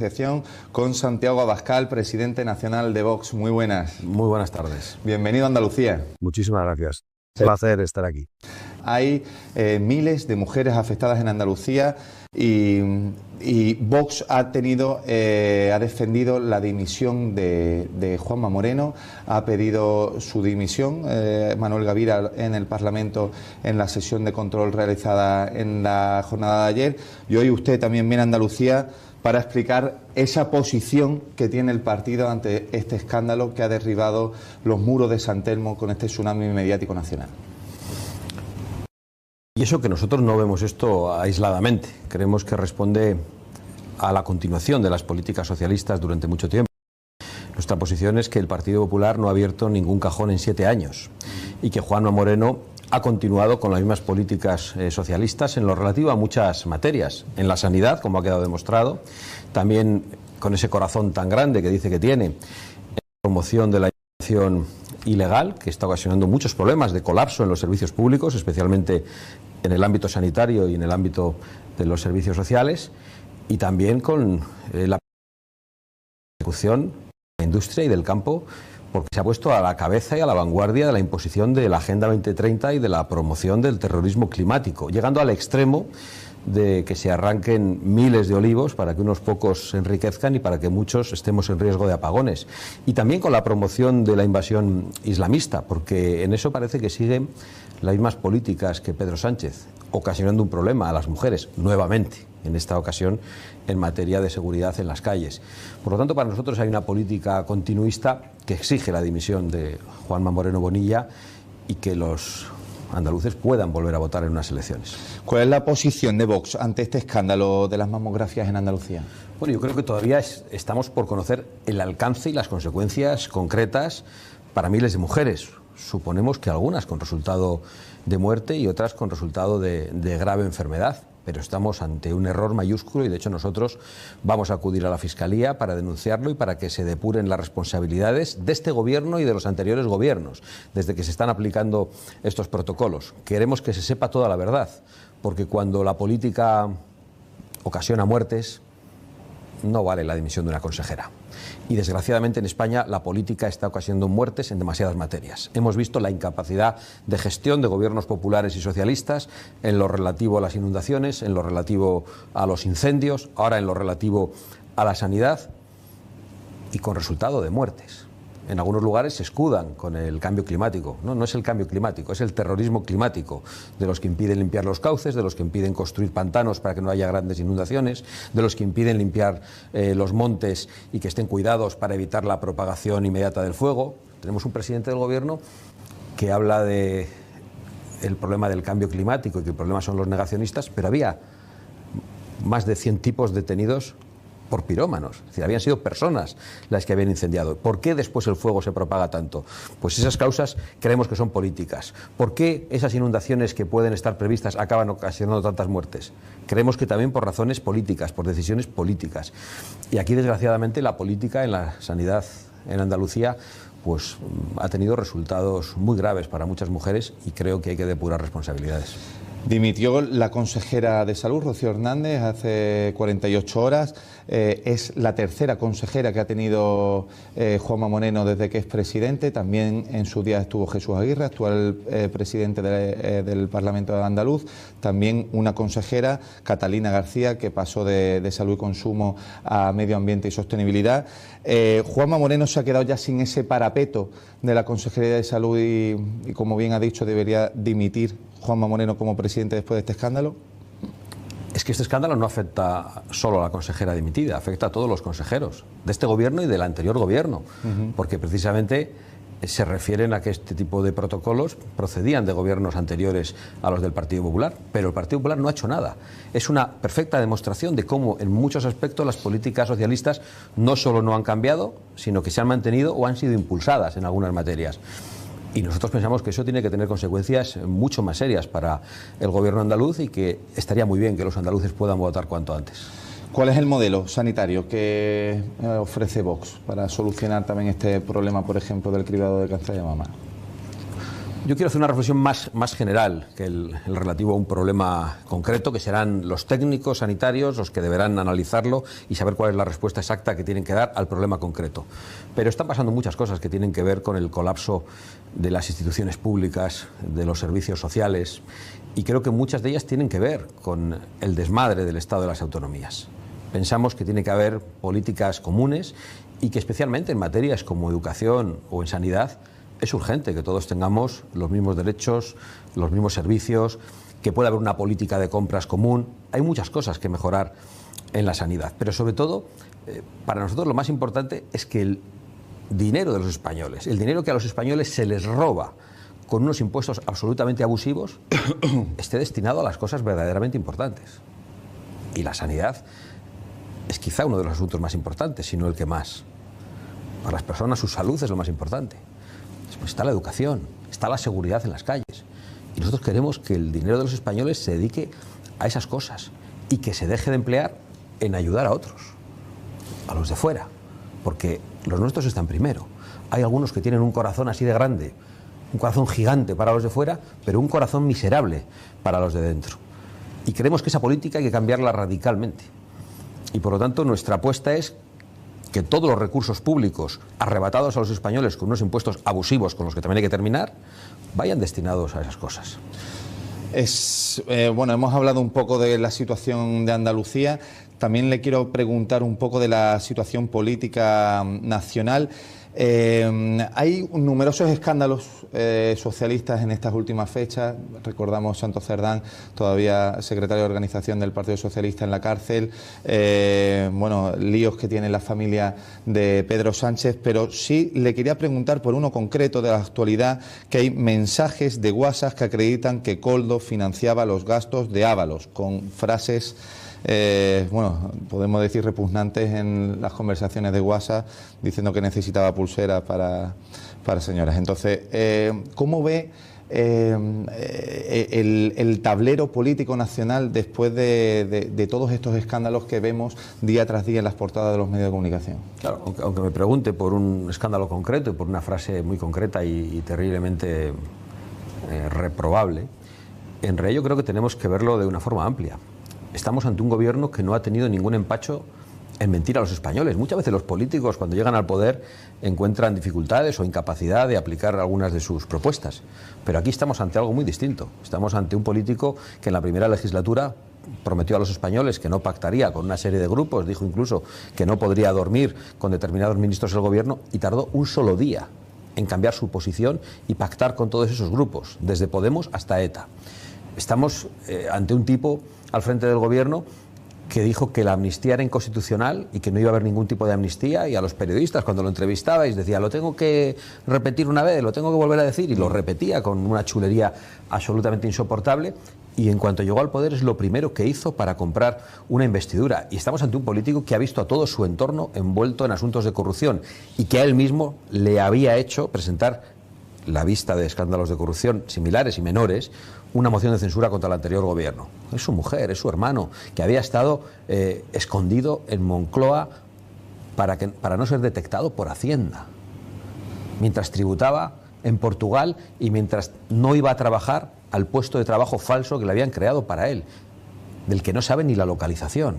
excepción con Santiago Abascal, presidente nacional de Vox. Muy buenas. Muy buenas tardes. Bienvenido a Andalucía. Muchísimas gracias. Un placer estar aquí. Hay miles de mujeres afectadas en Andalucía y Vox ha defendido la dimisión de Juanma Moreno, ha pedido su dimisión, Manuel Gavira, en el Parlamento en la sesión de control realizada en la jornada de ayer, y hoy usted también viene a Andalucía para explicar esa posición que tiene el partido ante este escándalo que ha derribado los muros de San Telmo con este tsunami mediático nacional. Y eso que nosotros no vemos esto aisladamente, creemos que responde a la continuación de las políticas socialistas durante mucho tiempo. Nuestra posición es que el Partido Popular no ha abierto ningún cajón en 7 años y que Juanma Moreno ha continuado con las mismas políticas socialistas en lo relativo a muchas materias, en la sanidad, como ha quedado demostrado, también con ese corazón tan grande que dice que tiene, en la promoción de la inmigración ilegal, que está ocasionando muchos problemas de colapso en los servicios públicos, especialmente en el ámbito sanitario y en el ámbito de los servicios sociales, y también con la ejecución de la industria y del campo, porque se ha puesto a la cabeza y a la vanguardia de la imposición de la Agenda 2030 y de la promoción del terrorismo climático, llegando al extremo de que se arranquen miles de olivos para que unos pocos se enriquezcan y para que muchos estemos en riesgo de apagones. Y también con la promoción de la invasión islamista, porque en eso parece que siguen las mismas políticas que Pedro Sánchez, ocasionando un problema a las mujeres, nuevamente, en esta ocasión, en materia de seguridad en las calles. Por lo tanto, para nosotros hay una política continuista que exige la dimisión de Juanma Moreno Bonilla y que los andaluces puedan volver a votar en unas elecciones. ¿Cuál es la posición de Vox ante este escándalo de las mamografías en Andalucía? Bueno, yo creo que todavía estamos por conocer el alcance y las consecuencias concretas para miles de mujeres. Suponemos que algunas con resultado de muerte y otras con resultado de grave enfermedad. Pero estamos ante un error mayúsculo y de hecho nosotros vamos a acudir a la Fiscalía para denunciarlo y para que se depuren las responsabilidades de este gobierno y de los anteriores gobiernos, desde que se están aplicando estos protocolos. Queremos que se sepa toda la verdad, porque cuando la política ocasiona muertes, no vale la dimisión de una consejera. Y desgraciadamente en España la política está ocasionando muertes en demasiadas materias. Hemos visto la incapacidad de gestión de gobiernos populares y socialistas en lo relativo a las inundaciones, en lo relativo a los incendios, ahora en lo relativo a la sanidad y con resultado de muertes. En algunos lugares se escudan con el cambio climático. No es el cambio climático, es el terrorismo climático, de los que impiden limpiar los cauces, de los que impiden construir pantanos para que no haya grandes inundaciones, de los que impiden limpiar los montes y que estén cuidados para evitar la propagación inmediata del fuego. Tenemos un presidente del gobierno que habla del problema del cambio climático y que el problema son los negacionistas, pero había más de 100 tipos detenidos por pirómanos, es decir, habían sido personas las que habían incendiado. ¿Por qué después el fuego se propaga tanto? Pues esas causas creemos que son políticas. ¿Por qué esas inundaciones que pueden estar previstas acaban ocasionando tantas muertes? Creemos que también por razones políticas, por decisiones políticas. Y aquí, desgraciadamente, la política en la sanidad en Andalucía pues ha tenido resultados muy graves para muchas mujeres y creo que hay que depurar responsabilidades. Dimitió la consejera de Salud, Rocío Hernández, hace 48 horas. Es la tercera consejera que ha tenido Juanma Moreno desde que es presidente. También en su día estuvo Jesús Aguirre, actual presidente del Parlamento andaluz. También una consejera, Catalina García, que pasó de Salud y Consumo a Medio Ambiente y Sostenibilidad. Juanma Moreno se ha quedado ya sin ese parapeto de la Consejería de Salud y como bien ha dicho, debería dimitir Juanma Moreno como presidente después de este escándalo. Es que este escándalo no afecta solo a la consejera dimitida, afecta a todos los consejeros de este gobierno y del anterior gobierno, porque precisamente se refieren a que este tipo de protocolos procedían de gobiernos anteriores a los del Partido Popular, pero el Partido Popular no ha hecho nada. Es una perfecta demostración de cómo en muchos aspectos las políticas socialistas no solo no han cambiado, sino que se han mantenido o han sido impulsadas en algunas materias. Y nosotros pensamos que eso tiene que tener consecuencias mucho más serias para el gobierno andaluz y que estaría muy bien que los andaluces puedan votar cuanto antes. ¿Cuál es el modelo sanitario que ofrece Vox para solucionar también este problema, por ejemplo, del cribado de cáncer de mama? Yo quiero hacer una reflexión más general que el relativo a un problema concreto, que serán los técnicos sanitarios los que deberán analizarlo y saber cuál es la respuesta exacta que tienen que dar al problema concreto. Pero están pasando muchas cosas que tienen que ver con el colapso de las instituciones públicas, de los servicios sociales, y creo que muchas de ellas tienen que ver con el desmadre del Estado de las autonomías. Pensamos que tiene que haber políticas comunes y que especialmente en materias como educación o en sanidad es urgente que todos tengamos los mismos derechos, los mismos servicios, que pueda haber una política de compras común. Hay muchas cosas que mejorar en la sanidad, pero sobre todo, para nosotros lo más importante es que el dinero de los españoles, el dinero que a los españoles se les roba con unos impuestos absolutamente abusivos, esté destinado a las cosas verdaderamente importantes. Y la sanidad es quizá uno de los asuntos más importantes, si no el que más. Para las personas su salud es lo más importante. Después está la educación, está la seguridad en las calles. Y nosotros queremos que el dinero de los españoles se dedique a esas cosas y que se deje de emplear en ayudar a otros, a los de fuera, porque los nuestros están primero. Hay algunos que tienen un corazón así de grande, un corazón gigante para los de fuera, pero un corazón miserable para los de dentro. Y creemos que esa política hay que cambiarla radicalmente. Y por lo tanto nuestra apuesta es que todos los recursos públicos arrebatados a los españoles con unos impuestos abusivos con los que también hay que terminar, vayan destinados a esas cosas. Bueno, hemos hablado un poco de la situación de Andalucía. También le quiero preguntar un poco de la situación política nacional. Hay numerosos escándalos socialistas en estas últimas fechas. Recordamos Santos Cerdán, todavía secretario de organización del Partido Socialista, en la cárcel. Bueno, líos que tiene la familia de Pedro Sánchez, pero sí le quería preguntar por uno concreto de la actualidad, que hay mensajes de WhatsApp que acreditan que Koldo financiaba los gastos de Ábalos, con frases bueno, podemos decir repugnantes en las conversaciones de WhatsApp, diciendo que necesitaba pulseras para señoras. Entonces, ¿cómo ve el tablero político nacional después de todos estos escándalos que vemos día tras día en las portadas de los medios de comunicación? Claro, aunque me pregunte por un escándalo concreto y por una frase muy concreta y terriblemente reprobable, en realidad yo creo que tenemos que verlo de una forma amplia. Estamos ante un gobierno que no ha tenido ningún empacho en mentir a los españoles. Muchas veces los políticos, cuando llegan al poder, encuentran dificultades o incapacidad de aplicar algunas de sus propuestas. Pero aquí estamos ante algo muy distinto. Estamos ante un político que en la primera legislatura prometió a los españoles que no pactaría con una serie de grupos, dijo incluso que no podría dormir con determinados ministros del gobierno, y tardó un solo día en cambiar su posición y pactar con todos esos grupos, desde Podemos hasta ETA. Estamos ante un tipo al frente del gobierno que dijo que la amnistía era inconstitucional y que no iba a haber ningún tipo de amnistía, y a los periodistas, cuando lo entrevistabais, decía: lo tengo que repetir una vez, lo tengo que volver a decir, y lo repetía con una chulería absolutamente insoportable. Y en cuanto llegó al poder es lo primero que hizo para comprar una investidura. Y estamos ante un político que ha visto a todo su entorno envuelto en asuntos de corrupción y que a él mismo le había hecho presentar, la vista de escándalos de corrupción similares y menores, una moción de censura contra el anterior gobierno. Es su mujer, es su hermano, que había estado escondido en Moncloa para no ser detectado por Hacienda, mientras tributaba en Portugal y mientras no iba a trabajar al puesto de trabajo falso que le habían creado para él, del que no sabe ni la localización.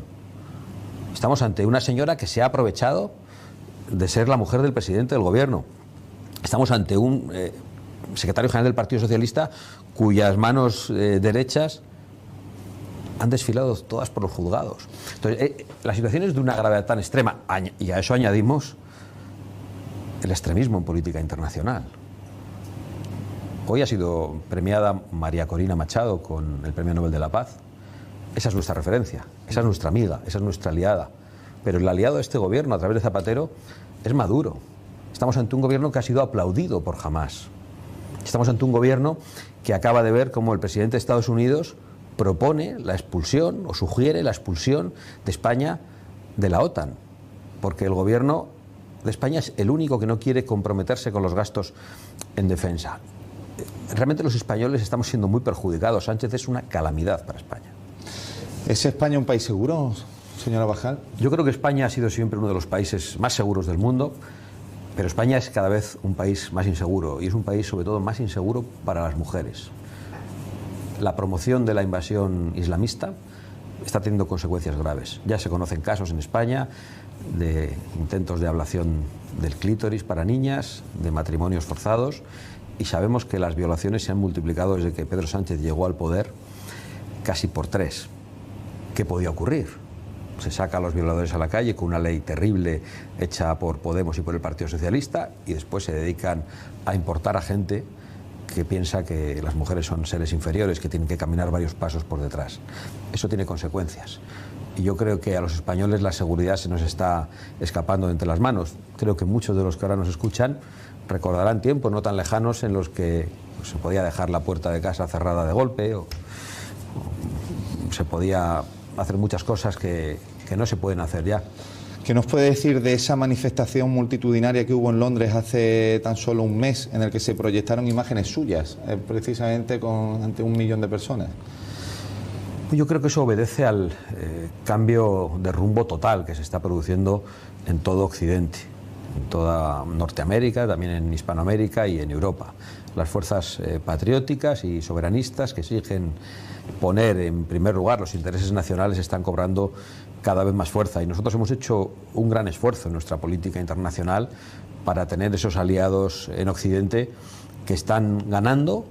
Estamos ante una señora que se ha aprovechado de ser la mujer del presidente del gobierno. Estamos ante un secretario general del Partido Socialista cuyas manos derechas han desfilado todas por los juzgados. Entonces, la situación es de una gravedad tan extrema, y a eso añadimos el extremismo en política internacional. Hoy ha sido premiada María Corina Machado con el Premio Nobel de la Paz. Esa es nuestra referencia, esa es nuestra amiga, esa es nuestra aliada. Pero el aliado de este gobierno, a través de Zapatero, es Maduro. Estamos ante un gobierno que ha sido aplaudido por Hamás. Estamos ante un gobierno que acaba de ver cómo el presidente de Estados Unidos propone la expulsión o sugiere la expulsión de España de la OTAN, porque el gobierno de España es el único que no quiere comprometerse con los gastos en defensa. Realmente los españoles estamos siendo muy perjudicados. Sánchez es una calamidad para España. ¿Es España un país seguro, señora Bajal? Yo creo que España ha sido siempre uno de los países más seguros del mundo. Pero España es cada vez un país más inseguro, y es un país sobre todo más inseguro para las mujeres. La promoción de la invasión islamista está teniendo consecuencias graves. Ya se conocen casos en España de intentos de ablación del clítoris para niñas, de matrimonios forzados, y sabemos que las violaciones se han multiplicado desde que Pedro Sánchez llegó al poder casi por 3. ¿Qué podía ocurrir? Se saca a los violadores a la calle con una ley terrible hecha por Podemos y por el Partido Socialista, y después se dedican a importar a gente que piensa que las mujeres son seres inferiores, que tienen que caminar varios pasos por detrás. Eso tiene consecuencias. Y yo creo que a los españoles la seguridad se nos está escapando de entre las manos. Creo que muchos de los que ahora nos escuchan recordarán tiempos no tan lejanos en los que se podía dejar la puerta de casa cerrada de golpe, o se podía hacer muchas cosas que no se pueden hacer ya. ¿Qué nos puede decir de esa manifestación multitudinaria que hubo en Londres hace tan solo un mes, en el que se proyectaron imágenes suyas, precisamente ante 1 millón de personas? Yo creo que eso obedece al cambio de rumbo total que se está produciendo en todo Occidente, en toda Norteamérica, también en Hispanoamérica y en Europa. Las fuerzas patrióticas y soberanistas que exigen poner en primer lugar los intereses nacionales están cobrando cada vez más fuerza, y nosotros hemos hecho un gran esfuerzo en nuestra política internacional para tener esos aliados en Occidente que están ganando,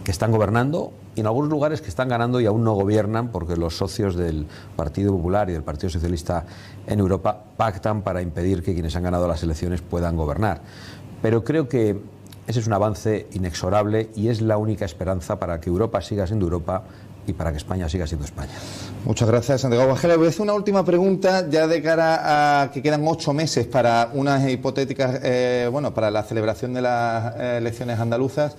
que están gobernando, y en algunos lugares que están ganando y aún no gobiernan, porque los socios del Partido Popular y del Partido Socialista en Europa pactan para impedir que quienes han ganado las elecciones puedan gobernar. Pero creo que ese es un avance inexorable y es la única esperanza para que Europa siga siendo Europa y para que España siga siendo España. Muchas gracias, Santiago Abascal. Le voy a hacer una última pregunta, ya de cara a que quedan 8 meses para unas hipotéticas, para la celebración de las elecciones andaluzas,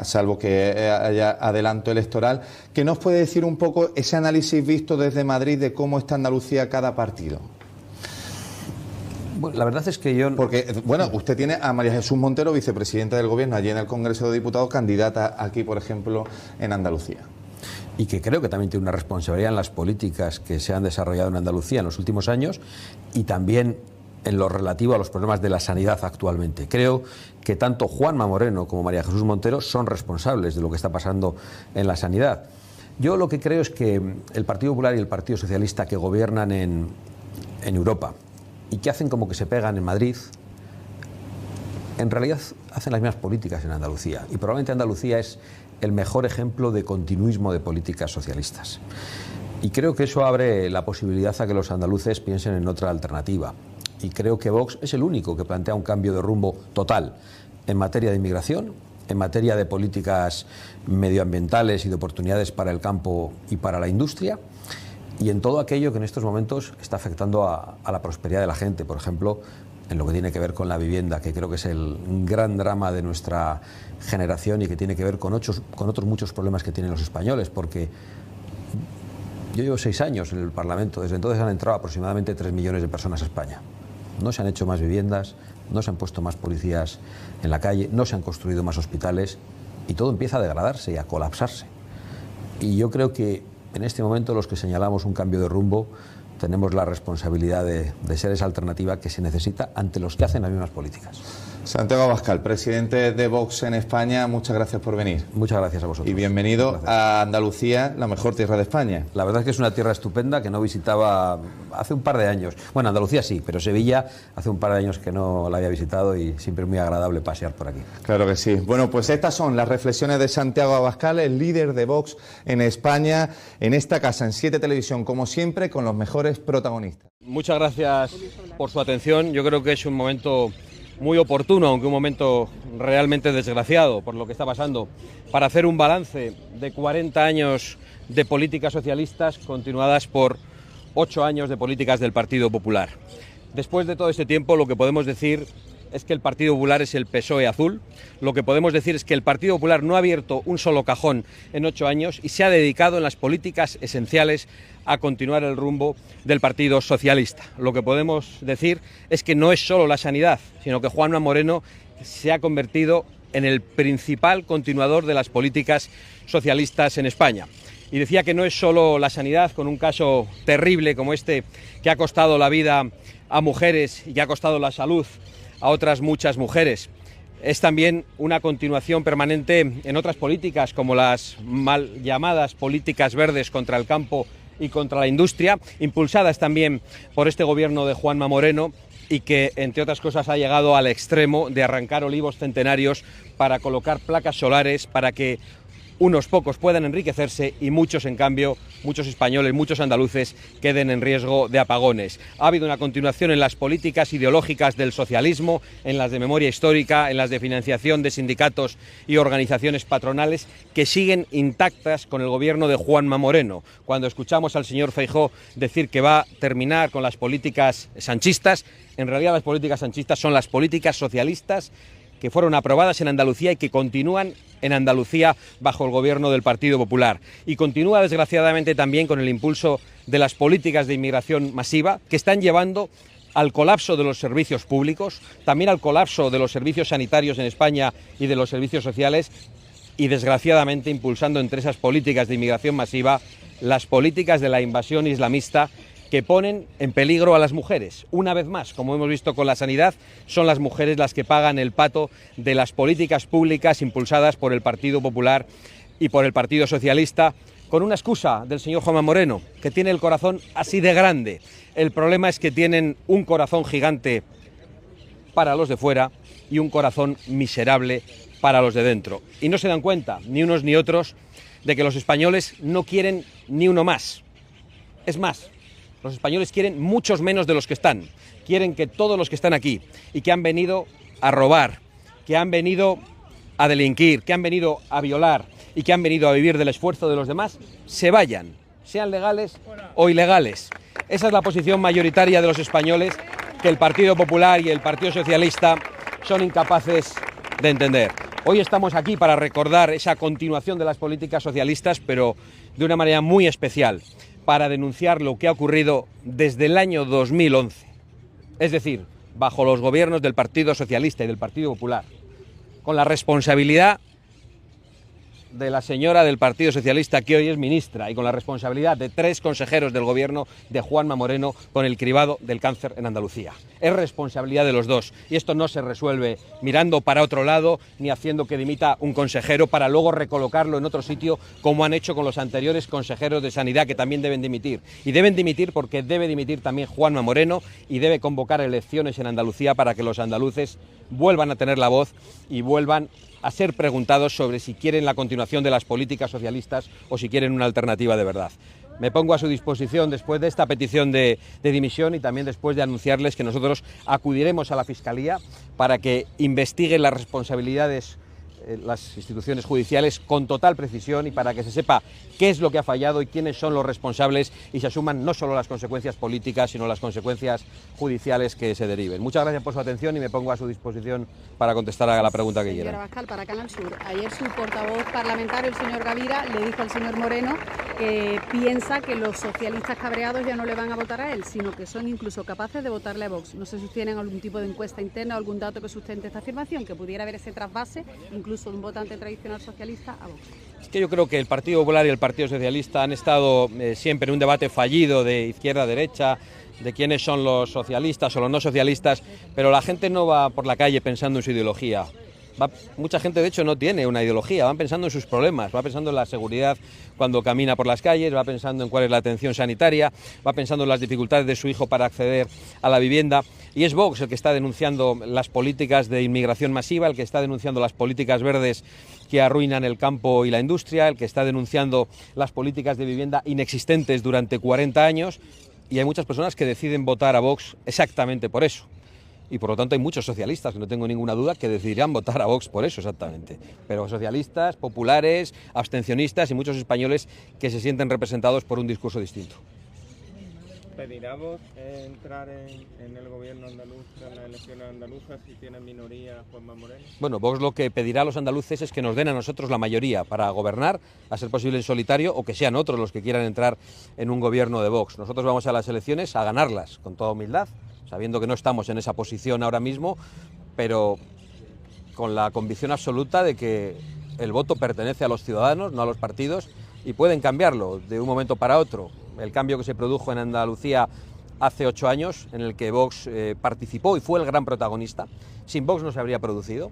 salvo que haya adelanto electoral. ¿Qué nos puede decir un poco ese análisis visto desde Madrid de cómo está Andalucía cada partido? Bueno, la verdad es que yo... Porque, usted tiene a María Jesús Montero, vicepresidenta del Gobierno, allí en el Congreso de Diputados, candidata aquí, por ejemplo, en Andalucía. Y que creo que también tiene una responsabilidad en las políticas que se han desarrollado en Andalucía en los últimos años, y también en lo relativo a los problemas de la sanidad actualmente. Creo que tanto Juanma Moreno como María Jesús Montero son responsables de lo que está pasando en la sanidad. Yo lo que creo es que el Partido Popular y el Partido Socialista, que gobiernan en Europa y que hacen como que se pegan en Madrid, en realidad hacen las mismas políticas en Andalucía, y probablemente Andalucía es el mejor ejemplo de continuismo de políticas socialistas. Y creo que eso abre la posibilidad a que los andaluces piensen en otra alternativa. Y creo que Vox es el único que plantea un cambio de rumbo total en materia de inmigración, en materia de políticas medioambientales y de oportunidades para el campo y para la industria, y en todo aquello que en estos momentos está afectando a la prosperidad de la gente, por ejemplo, en lo que tiene que ver con la vivienda, que creo que es el gran drama de nuestra generación y que tiene que ver con otros muchos problemas que tienen los españoles, porque yo llevo 6 años en el Parlamento, desde entonces han entrado aproximadamente 3 millones de personas a España. No se han hecho más viviendas, no se han puesto más policías en la calle, no se han construido más hospitales, y todo empieza a degradarse y a colapsarse. Y yo creo que en este momento los que señalamos un cambio de rumbo tenemos la responsabilidad de ser esa alternativa que se necesita ante los que hacen las mismas políticas. Santiago Abascal, presidente de Vox en España, muchas gracias por venir. Muchas gracias a vosotros. Y bienvenido a Andalucía, la mejor tierra de España. La verdad es que es una tierra estupenda que no visitaba hace un par de años. Bueno, Andalucía sí, pero Sevilla hace un par de años que no la había visitado, y siempre es muy agradable pasear por aquí. Claro que sí. Bueno, pues estas son las reflexiones de Santiago Abascal, el líder de Vox en España, en esta casa, en 7 Televisión, como siempre, con los mejores protagonistas. Muchas gracias por su atención. Yo creo que es un momento muy oportuno, aunque un momento realmente desgraciado por lo que está pasando, para hacer un balance de 40 años de políticas socialistas continuadas por 8 años de políticas del Partido Popular. Después de todo este tiempo, lo que podemos decir es que el Partido Popular es el PSOE azul. Lo que podemos decir es que el Partido Popular no ha abierto un solo cajón en 8 años y se ha dedicado en las políticas esenciales a continuar el rumbo del Partido Socialista. Lo que podemos decir es que no es solo la sanidad, sino que Juanma Moreno se ha convertido en el principal continuador de las políticas socialistas en España. Y decía que no es solo la sanidad, con un caso terrible como este, que ha costado la vida a mujeres y que ha costado la salud a otras muchas mujeres. Es también una continuación permanente en otras políticas, como las mal llamadas políticas verdes contra el campo y contra la industria, impulsadas también por este gobierno de Juanma Moreno, y que, entre otras cosas, ha llegado al extremo de arrancar olivos centenarios para colocar placas solares para que unos pocos puedan enriquecerse y muchos, en cambio, muchos españoles, muchos andaluces, queden en riesgo de apagones. Ha habido una continuación en las políticas ideológicas del socialismo, en las de memoria histórica, en las de financiación de sindicatos y organizaciones patronales, que siguen intactas con el gobierno de Juanma Moreno. Cuando escuchamos al señor Feijóo decir que va a terminar con las políticas sanchistas, en realidad las políticas sanchistas son las políticas socialistas que fueron aprobadas en Andalucía y que continúan en Andalucía bajo el gobierno del Partido Popular. Y continúa, desgraciadamente, también con el impulso de las políticas de inmigración masiva que están llevando al colapso de los servicios públicos, también al colapso de los servicios sanitarios en España y de los servicios sociales, y desgraciadamente impulsando entre esas políticas de inmigración masiva las políticas de la invasión islamista, que ponen en peligro a las mujeres. Una vez más, como hemos visto con la sanidad, son las mujeres las que pagan el pato de las políticas públicas impulsadas por el Partido Popular y por el Partido Socialista, con una excusa del señor Juanma Moreno, que tiene el corazón así de grande. El problema es que tienen un corazón gigante para los de fuera y un corazón miserable para los de dentro. Y no se dan cuenta, ni unos ni otros, de que los españoles no quieren ni uno más. Es más, los españoles quieren muchos menos de los que están. Quieren que todos los que están aquí y que han venido a robar, que han venido a delinquir, que han venido a violar y que han venido a vivir del esfuerzo de los demás, se vayan, sean legales o ilegales. Esa es la posición mayoritaria de los españoles, que el Partido Popular y el Partido Socialista son incapaces de entender. Hoy estamos aquí para recordar esa continuación de las políticas socialistas, pero de una manera muy especial, para denunciar lo que ha ocurrido desde el año 2011, es decir, bajo los gobiernos del Partido Socialista y del Partido Popular, con la responsabilidad de la señora del Partido Socialista, que hoy es ministra, y con la responsabilidad de 3 consejeros del gobierno de Juanma Moreno con el cribado del cáncer en Andalucía. Es responsabilidad de los dos, y esto no se resuelve mirando para otro lado ni haciendo que dimita un consejero para luego recolocarlo en otro sitio, como han hecho con los anteriores consejeros de Sanidad, que también deben dimitir. Y deben dimitir porque debe dimitir también Juanma Moreno, y debe convocar elecciones en Andalucía para que los andaluces vuelvan a tener la voz y vuelvan a ser preguntados sobre si quieren la continuación de las políticas socialistas o si quieren una alternativa de verdad. Me pongo a su disposición después de esta petición de dimisión, y también después de anunciarles que nosotros acudiremos a la Fiscalía para que investiguen las responsabilidades las instituciones judiciales con total precisión, y para que se sepa qué es lo que ha fallado y quiénes son los responsables, y se asuman no solo las consecuencias políticas, sino las consecuencias judiciales que se deriven. Muchas gracias por su atención y me pongo a su disposición para contestar a la pregunta que quieran. Señora Bascal, para Canal Sur. Ayer su portavoz parlamentario, el señor Gavira, le dijo al señor Moreno que piensa que los socialistas cabreados ya no le van a votar a él, sino que son incluso capaces de votarle a Vox. No sé si tienen algún tipo de encuesta interna o algún dato que sustente esta afirmación, que pudiera haber ese trasvase, incluso de un votante tradicional socialista a Vox. Es que yo creo que el Partido Popular y el Partido Socialista han estado siempre en un debate fallido de izquierda-derecha, de quiénes son los socialistas o los no socialistas, pero la gente no va por la calle pensando en su ideología. Mucha gente, de hecho, no tiene una ideología, van pensando en sus problemas, va pensando en la seguridad cuando camina por las calles, va pensando en cuál es la atención sanitaria, va pensando en las dificultades de su hijo para acceder a la vivienda. Y es Vox el que está denunciando las políticas de inmigración masiva, el que está denunciando las políticas verdes que arruinan el campo y la industria, el que está denunciando las políticas de vivienda inexistentes durante 40 años, y hay muchas personas que deciden votar a Vox exactamente por eso. Y por lo tanto hay muchos socialistas, que no tengo ninguna duda, que decidirán votar a Vox por eso exactamente. Pero socialistas, populares, abstencionistas y muchos españoles que se sienten representados por un discurso distinto. ¿Pedirá Vox entrar en el gobierno andaluz, en las elecciones andaluzas, si tiene minoría Juanma Moreno? Bueno, Vox lo que pedirá a los andaluces es que nos den a nosotros la mayoría para gobernar, a ser posible en solitario, o que sean otros los que quieran entrar en un gobierno de Vox. Nosotros vamos a las elecciones a ganarlas, con toda humildad, sabiendo que no estamos en esa posición ahora mismo, pero con la convicción absoluta de que el voto pertenece a los ciudadanos, no a los partidos, y pueden cambiarlo de un momento para otro. El cambio que se produjo en Andalucía hace 8 años, en el que Vox participó y fue el gran protagonista. Sin Vox no se habría producido.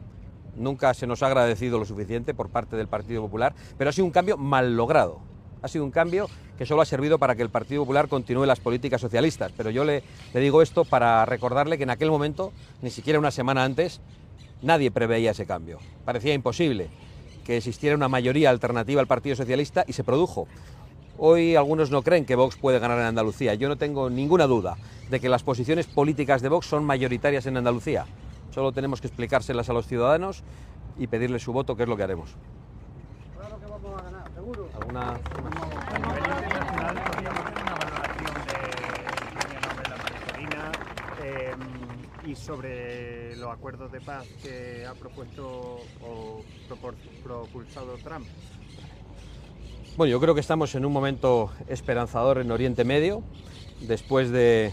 Nunca se nos ha agradecido lo suficiente por parte del Partido Popular, pero ha sido un cambio mal logrado. Ha sido un cambio que solo ha servido para que el Partido Popular continúe las políticas socialistas. Pero yo le digo esto para recordarle que en aquel momento, ni siquiera una semana antes, nadie preveía ese cambio. Parecía imposible que existiera una mayoría alternativa al Partido Socialista y se produjo. Hoy algunos no creen que Vox puede ganar en Andalucía. Yo no tengo ninguna duda de que las posiciones políticas de Vox son mayoritarias en Andalucía. Solo tenemos que explicárselas a los ciudadanos y pedirles su voto, que es lo que haremos. Claro que vamos a ganar, seguro. ¿Alguna? A nivel internacional, podríamos hacer una valoración de la María Corina y sobre los acuerdos de paz que ha propuesto o propulsado Trump. Bueno, yo creo que estamos en un momento esperanzador en Oriente Medio, después de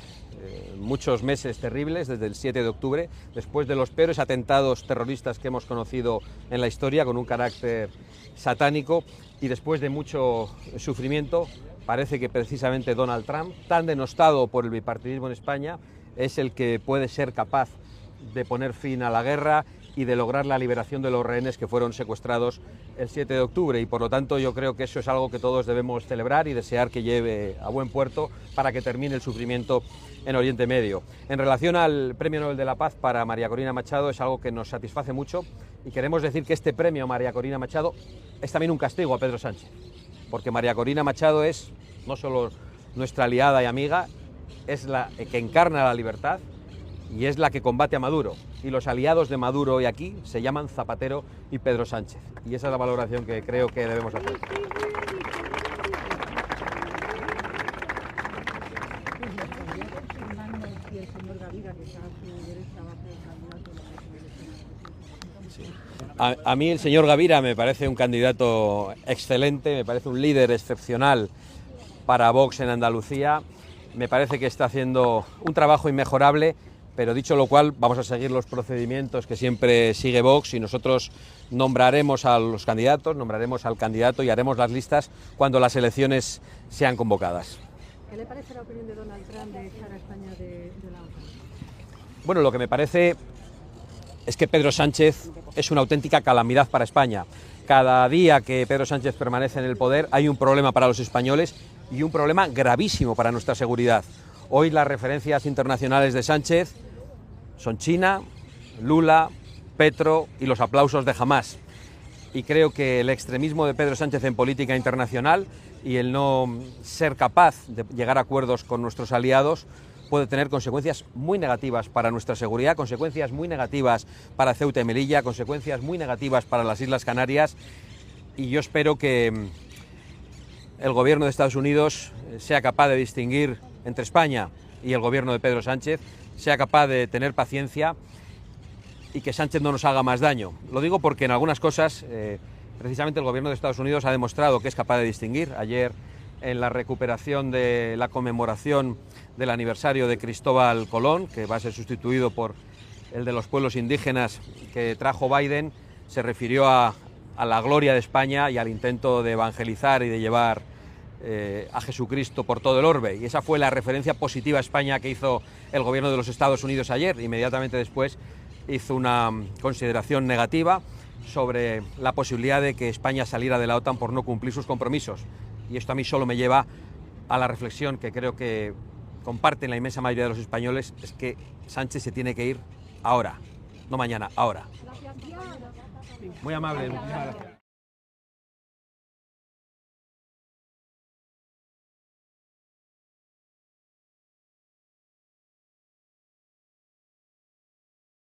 muchos meses terribles, desde el 7 de octubre, después de los peores atentados terroristas que hemos conocido en la historia, con un carácter satánico, y después de mucho sufrimiento, parece que precisamente Donald Trump, tan denostado por el bipartidismo en España, es el que puede ser capaz de poner fin a la guerra y de lograr la liberación de los rehenes que fueron secuestrados el 7 de octubre. Y por lo tanto yo creo que eso es algo que todos debemos celebrar y desear que lleve a buen puerto para que termine el sufrimiento en Oriente Medio. En relación al Premio Nobel de la Paz para María Corina Machado, es algo que nos satisface mucho y queremos decir que este premio a María Corina Machado es también un castigo a Pedro Sánchez, porque María Corina Machado es no solo nuestra aliada y amiga, es la que encarna la libertad y es la que combate a Maduro. Y los aliados de Maduro hoy aquí se llaman Zapatero y Pedro Sánchez. Y esa es la valoración que creo que debemos hacer. A mí el señor Gavira me parece un candidato excelente, me parece un líder excepcional para Vox en Andalucía. Me parece que está haciendo un trabajo inmejorable, pero dicho lo cual, vamos a seguir los procedimientos que siempre sigue Vox y nosotros nombraremos a los candidatos, nombraremos al candidato y haremos las listas cuando las elecciones sean convocadas. ¿Qué le parece la opinión de Donald Trump de echar a España de la OTAN? Bueno, lo que me parece es que Pedro Sánchez es una auténtica calamidad para España. Cada día que Pedro Sánchez permanece en el poder hay un problema para los españoles y un problema gravísimo para nuestra seguridad. Hoy las referencias internacionales de Sánchez son China, Lula, Petro y los aplausos de Hamás. Y creo que el extremismo de Pedro Sánchez en política internacional y el no ser capaz de llegar a acuerdos con nuestros aliados puede tener consecuencias muy negativas para nuestra seguridad, consecuencias muy negativas para Ceuta y Melilla, consecuencias muy negativas para las Islas Canarias. Y yo espero que el gobierno de Estados Unidos sea capaz de distinguir entre España y el gobierno de Pedro Sánchez, sea capaz de tener paciencia y que Sánchez no nos haga más daño. Lo digo porque en algunas cosas precisamente el gobierno de Estados Unidos ha demostrado que es capaz de distinguir. Ayer, en la recuperación de la conmemoración del aniversario de Cristóbal Colón, que va a ser sustituido por el de los pueblos indígenas que trajo Biden, se refirió a la gloria de España y al intento de evangelizar y de llevar a Jesucristo por todo el orbe. Y esa fue la referencia positiva a España que hizo el gobierno de los Estados Unidos ayer. Inmediatamente después hizo una consideración negativa sobre la posibilidad de que España saliera de la OTAN por no cumplir sus compromisos. Y esto a mí solo me lleva a la reflexión que creo que comparten la inmensa mayoría de los españoles, es que Sánchez se tiene que ir ahora, no mañana, ahora. Muy amable.